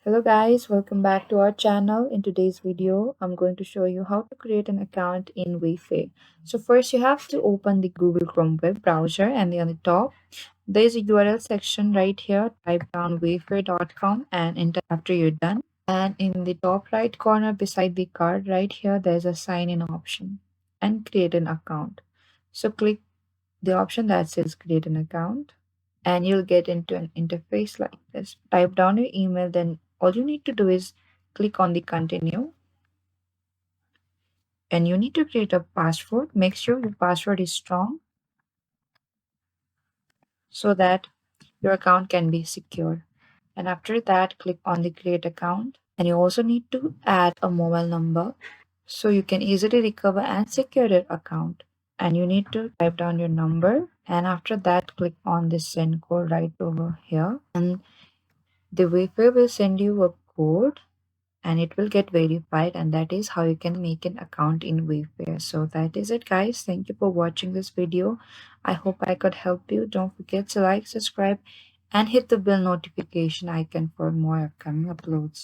Hello guys, welcome back to our channel. In today's video, I'm going to show you how to create an account in Wayfair. So first you have to open the Google Chrome web browser and on the top there's a URL section right here. Type down wayfair.com and enter after you're done. And in the top right corner beside the card right here there's a sign in option and create an account. So click the option that says create an account and you'll get into an interface like this. Type down your email, then all you need to do is click on the continue and you need to create a password. Make sure your password is strong so that your account can be secure. And after that, click on the create account and you also need to add a mobile number so you can easily recover and secure your account. And you need to type down your number and after that click on this send code right over here and the Wayfair will send you a code and it will get verified, and that is how you can make an account in Wayfair. So that is it guys. Thank you for watching this video. I hope I could help you. Don't forget to like, subscribe and hit the bell notification icon for more upcoming uploads.